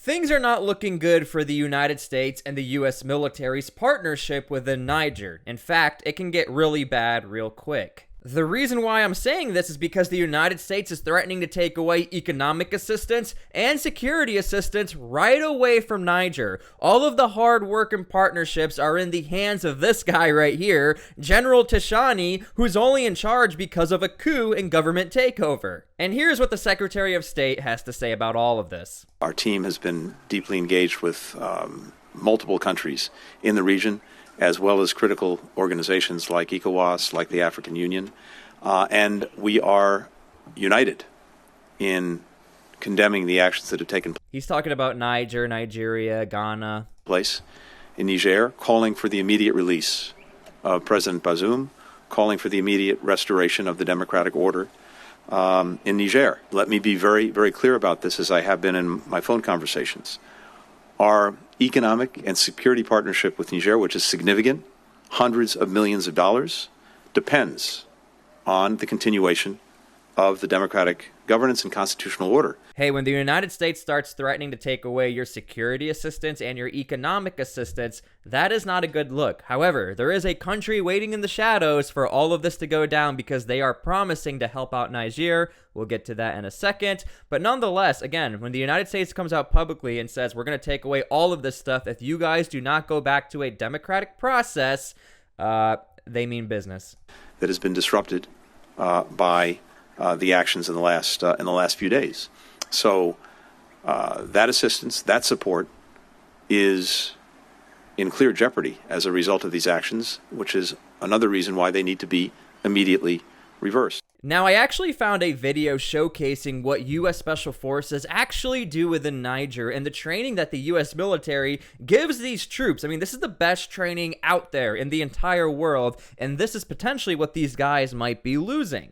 Things are not looking good for the United States and the U.S. military's partnership within Niger. In fact, it can get really bad real quick. The reason why I'm saying this is because the United States is threatening to take away economic assistance and security assistance right away from Niger. All of the hard work and partnerships are in the hands of this guy right here, General Tishani, who's only in charge because of a coup and government takeover. And here's what the Secretary of State has to say about all of this. Our team has been deeply engaged with multiple countries in the region, as well as critical organizations like ECOWAS, like the African Union, and we are united in condemning the actions that have taken place. He's talking about Niger, Nigeria, Ghana. In Niger, calling for the immediate release of President Bazoum, calling for the immediate restoration of the democratic order in Niger. Let me be very, very clear about this, as I have been in my phone conversations. Our economic and security partnership with Niger, which is significant, hundreds of millions of dollars, depends on the continuation of the democratic governance and constitutional order. Hey, when the United States starts threatening to take away your security assistance and your economic assistance, that is not a good look. However, there is a country waiting in the shadows for all of this to go down because they are promising to help out Niger. We'll get to that in a second. But nonetheless, again, when the United States comes out publicly and says, we're going to take away all of this stuff if you guys do not go back to a democratic process, they mean business. That has been disrupted by the actions in the last few days. So that assistance, that support is in clear jeopardy as a result of these actions, which is another reason why they need to be immediately reversed. Now, I actually found a video showcasing what U.S. Special Forces actually do within Niger and the training that the U.S. military gives these troops. I mean, this is the best training out there in the entire world, and this is potentially what these guys might be losing.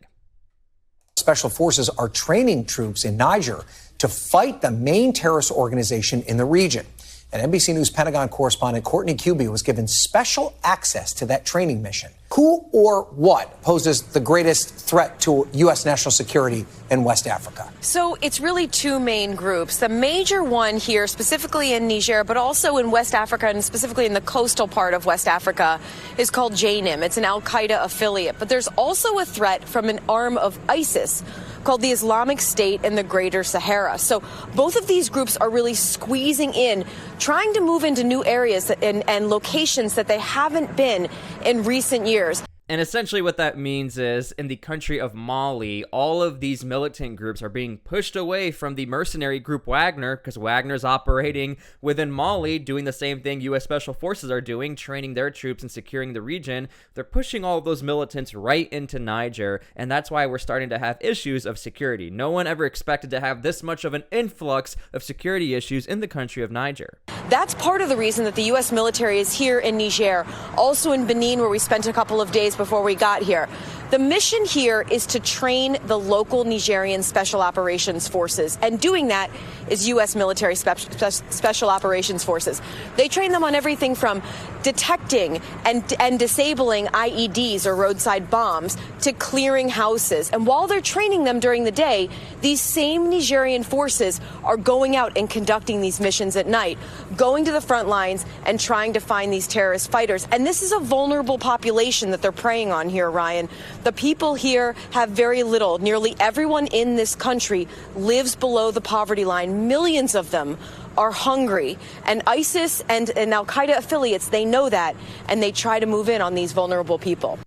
Special Forces are training troops in Niger to fight the main terrorist organization in the region. And NBC News Pentagon correspondent Courtney Cubie was given special access to that training mission. Who or what poses the greatest threat to U.S. national security in West Africa? So it's really two main groups. The major one here, specifically in Niger, but also in West Africa and specifically in the coastal part of West Africa, is called JNIM. It's an al-Qaeda affiliate. But there's also a threat from an arm of ISIS called the Islamic State in the Greater Sahara. So both of these groups are really squeezing in, trying to move into new areas and locations that they haven't been in recent years. And essentially what that means is, in the country of Mali, all of these militant groups are being pushed away from the mercenary group Wagner, because Wagner's operating within Mali, doing the same thing U.S. Special Forces are doing, training their troops and securing the region. They're pushing all of those militants right into Niger, and that's why we're starting to have issues of security. No one ever expected to have this much of an influx of security issues in the country of Niger. That's part of the reason that the U.S. military is here in Niger, also in Benin, where we spent a couple of days before we got here. The mission here is to train the local Nigerian Special Operations Forces, and doing that is U.S. military Special Operations Forces. They train them on everything from detecting and disabling IEDs or roadside bombs to clearing houses. And while they're training them during the day, these same Nigerian forces are going out and conducting these missions at night, going to the front lines and trying to find these terrorist fighters. And this is a vulnerable population that they're preying on here, Ryan. The people here have very little. Nearly everyone in this country lives below the poverty line. Millions of them are hungry. And ISIS and al-Qaeda affiliates, they know that, and they try to move in on these vulnerable people.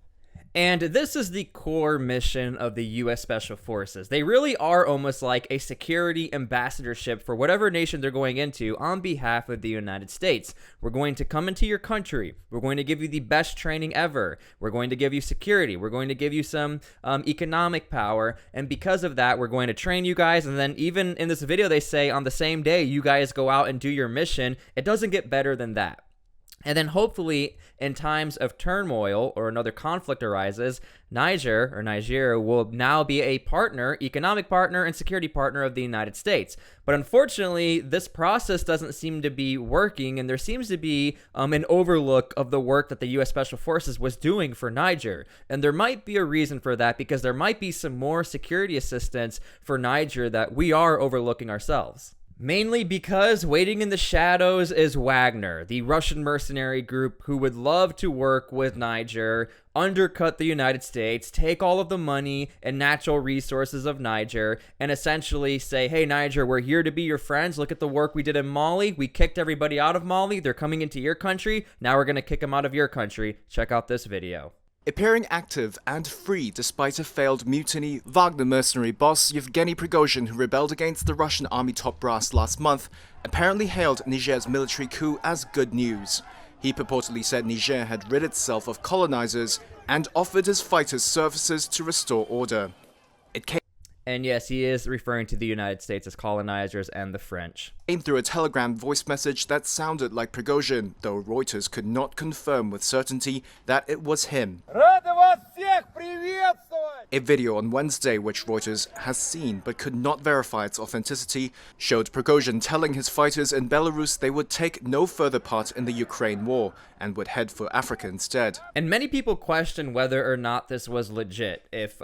And this is the core mission of the U.S. Special Forces. They really are almost like a security ambassadorship for whatever nation they're going into on behalf of the United States. We're going to come into your country. We're going to give you the best training ever. We're going to give you security. We're going to give you some economic power. And because of that, we're going to train you guys. And then even in this video, they say on the same day you guys go out and do your mission. It doesn't get better than that. And then hopefully, in times of turmoil or another conflict arises, Niger will now be a partner, economic partner, and security partner of the United States. But unfortunately, this process doesn't seem to be working, and there seems to be an overlook of the work that the U.S. Special Forces was doing for Niger. And there might be a reason for that, because there might be some more security assistance for Niger that we are overlooking ourselves. Mainly because waiting in the shadows is Wagner, the Russian mercenary group who would love to work with Niger, undercut the United States, take all of the money and natural resources of Niger, and essentially say, hey, Niger, we're here to be your friends. Look at the work we did in Mali. We kicked everybody out of Mali. They're coming into your country. Now we're going to kick them out of your country. Check out this video. Appearing active and free despite a failed mutiny, Wagner mercenary boss Yevgeny Prigozhin, who rebelled against the Russian army top brass last month, apparently hailed Niger's military coup as good news. He purportedly said Niger had rid itself of colonizers and offered his fighters services to restore order. It came And yes, he is referring to the United States as colonizers and the French. through a Telegram voice message that sounded like Prigozhin, though Reuters could not confirm with certainty that it was him. A video on Wednesday, which Reuters has seen but could not verify its authenticity, showed Prigozhin telling his fighters in Belarus they would take no further part in the Ukraine war and would head for Africa instead. And many people question whether or not this was legit, if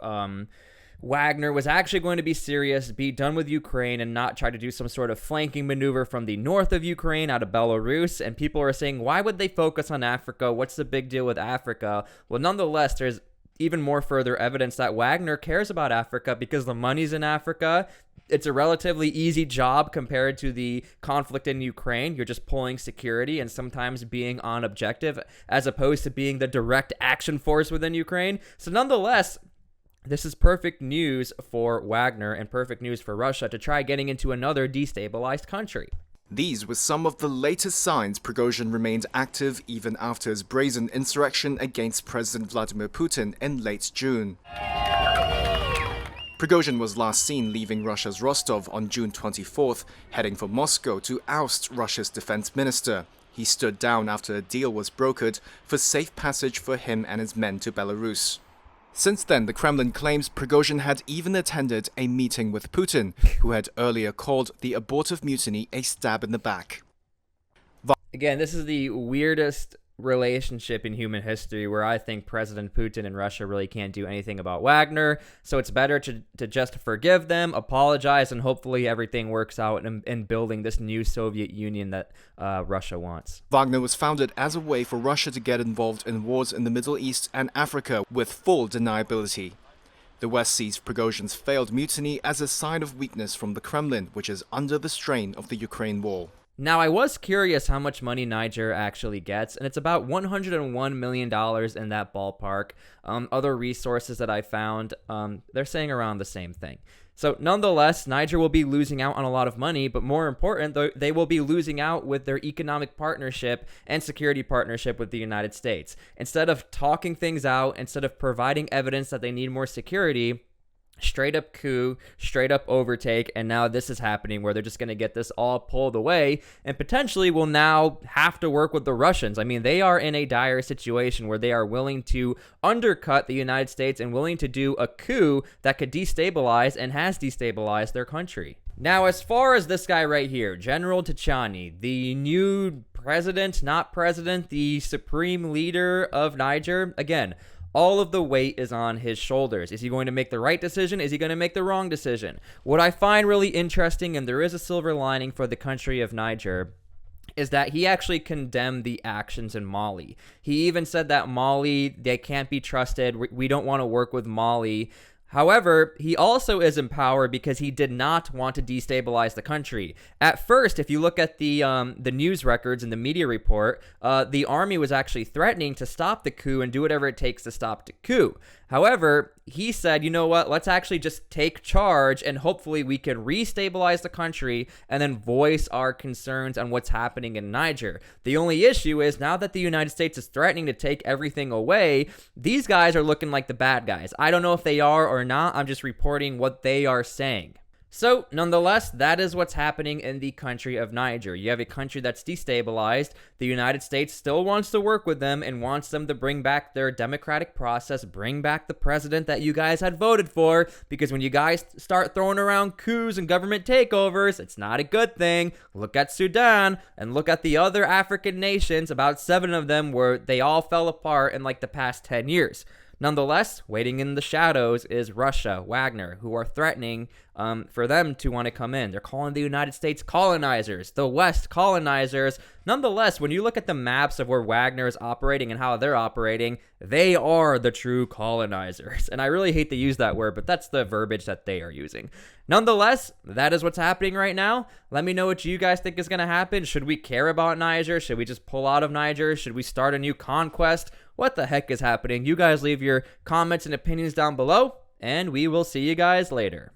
Wagner was actually going to be serious, be done with Ukraine, and not try to do some sort of flanking maneuver from the north of Ukraine out of Belarus. And people are saying, why would they focus on Africa? What's the big deal with Africa? Well, nonetheless, there's even more further evidence that Wagner cares about Africa because the money's in Africa. It's a relatively easy job compared to the conflict in Ukraine. You're just pulling security and sometimes being on objective as opposed to being the direct action force within Ukraine. So nonetheless, this is perfect news for Wagner and perfect news for Russia to try getting into another destabilized country. These were some of the latest signs Prigozhin remained active even after his brazen insurrection against President Vladimir Putin in late June. Prigozhin was last seen leaving Russia's Rostov on June 24th, heading for Moscow to oust Russia's defense minister. He stood down after a deal was brokered for safe passage for him and his men to Belarus. Since then, the Kremlin claims Prigozhin had even attended a meeting with Putin, who had earlier called the abortive mutiny a stab in the back. Again, this is the weirdest relationship in human history where I think President Putin and Russia really can't do anything about Wagner. So it's better to just forgive them, apologize, and hopefully everything works out in building this new Soviet Union that Russia wants. Wagner was founded as a way for Russia to get involved in wars in the Middle East and Africa with full deniability. The West sees Prigozhin's failed mutiny as a sign of weakness from the Kremlin, which is under the strain of the Ukraine war. Now, I was curious how much money Niger actually gets, and it's about $101 million in that ballpark. Other resources that I found, they're saying around the same thing. So, nonetheless, Niger will be losing out on a lot of money, but more important, they will be losing out with their economic partnership and security partnership with the United States. Instead of talking things out, instead of providing evidence that they need more security, straight up coup, straight up overtake, and now this is happening where they're just going to get this all pulled away and potentially will now have to work with the Russians. I mean, they are in a dire situation where they are willing to undercut the United States and willing to do a coup that could destabilize and has destabilized their country. Now, as far as this guy right here, General Tchani, the new president, not president, the supreme leader of Niger, again, all of the weight is on his shoulders. Is he going to make the right decision? Is he going to make the wrong decision? What I find really interesting, and there is a silver lining for the country of Niger, is that he actually condemned the actions in Mali. He even said that Mali, they can't be trusted. We don't want to work with Mali. However, he also is in power because he did not want to destabilize the country. At first, if you look at the news records and the media report, the army was actually threatening to stop the coup and do whatever it takes to stop the coup. However, he said, you know what, let's actually just take charge and hopefully we can restabilize the country and then voice our concerns on what's happening in Niger. The only issue is now that the United States is threatening to take everything away, these guys are looking like the bad guys. I don't know if they are or not. I'm just reporting what they are saying. So, nonetheless, that is what's happening in the country of Niger. You have a country that's destabilized. The United States still wants to work with them and wants them to bring back their democratic process, bring back the president that you guys had voted for, because when you guys start throwing around coups and government takeovers, it's not a good thing. Look at Sudan and look at the other African nations, about 7 of them, where they all fell apart in like the past 10 years. Nonetheless, waiting in the shadows is Russia, Wagner, who are threatening for them to want to come in. They're calling the United States colonizers, the West colonizers. Nonetheless, when you look at the maps of where Wagner is operating and how they're operating, they are the true colonizers. And I really hate to use that word, but that's the verbiage that they are using. Nonetheless, that is what's happening right now. Let me know what you guys think is going to happen. Should we care about Niger? Should we just pull out of Niger? Should we start a new conquest? What the heck is happening? You guys leave your comments and opinions down below, and we will see you guys later.